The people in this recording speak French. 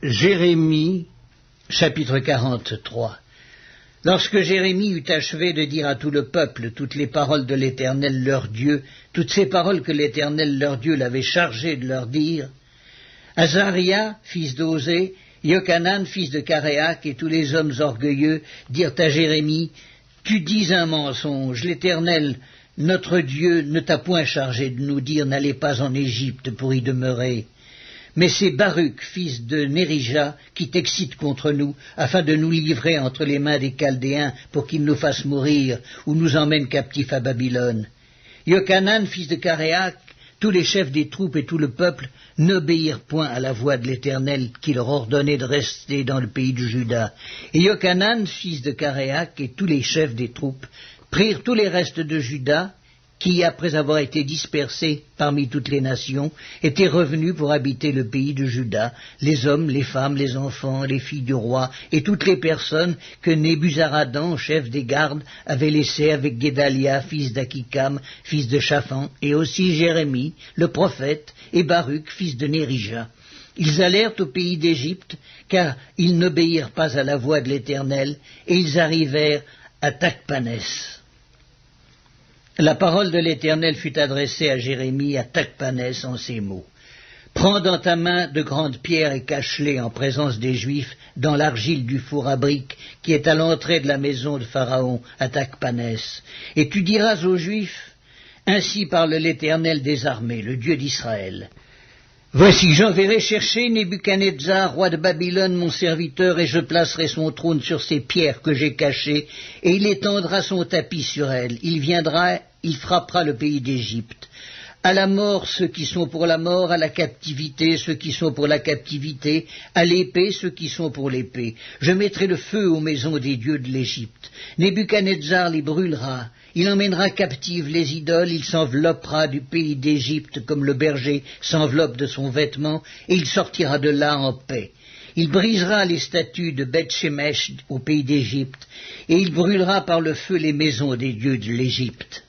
Jérémie, chapitre 43. Lorsque Jérémie eut achevé de dire à tout le peuple toutes les paroles de l'Éternel leur Dieu, toutes ces paroles que l'Éternel leur Dieu l'avait chargé de leur dire, Azaria, fils d'Osée, Yochanan, fils de Caréac, et tous les hommes orgueilleux dirent à Jérémie, « Tu dis un mensonge, l'Éternel, notre Dieu, ne t'a point chargé de nous dire, n'allez pas en Égypte pour y demeurer. Mais c'est Baruch, fils de Nérija, qui t'excite contre nous, afin de nous livrer entre les mains des Chaldéens, pour qu'ils nous fassent mourir, ou nous emmènent captifs à Babylone. Yochanan, fils de Caréac, tous les chefs des troupes et tout le peuple n'obéirent point à la voix de l'Éternel qui leur ordonnait de rester dans le pays de Juda. Et Yochanan, fils de Caréac, et tous les chefs des troupes prirent tous les restes de Juda, qui, après avoir été dispersés parmi toutes les nations, étaient revenus pour habiter le pays de Juda, les hommes, les femmes, les enfants, les filles du roi, et toutes les personnes que Nebuzaradan, chef des gardes, avait laissées avec Guédalia, fils d'Akikam, fils de Shaphan, et aussi Jérémie, le prophète, et Baruch, fils de Nérija. Ils allèrent au pays d'Égypte, car ils n'obéirent pas à la voix de l'Éternel, et ils arrivèrent à Tachpanès. La parole de l'Éternel fut adressée à Jérémie à Tachpanès en ces mots. « Prends dans ta main de grandes pierres et cache-les en présence des Juifs dans l'argile du four à briques qui est à l'entrée de la maison de Pharaon à Tachpanès. Et tu diras aux Juifs, « Ainsi parle l'Éternel des armées, le Dieu d'Israël. Voici, j'enverrai chercher Nebuchadnezzar, roi de Babylone, mon serviteur, et je placerai son trône sur ces pierres que j'ai cachées, et il étendra son tapis sur elles. Il viendra, il frappera le pays d'Égypte. À la mort, ceux qui sont pour la mort, à la captivité, ceux qui sont pour la captivité, à l'épée, ceux qui sont pour l'épée. Je mettrai le feu aux maisons des dieux de l'Égypte. Nebuchadnezzar les brûlera. Il emmènera captives les idoles, il s'enveloppera du pays d'Égypte comme le berger s'enveloppe de son vêtement, et il sortira de là en paix. Il brisera les statues de Beth-Shemesh au pays d'Égypte, et il brûlera par le feu les maisons des dieux de l'Égypte.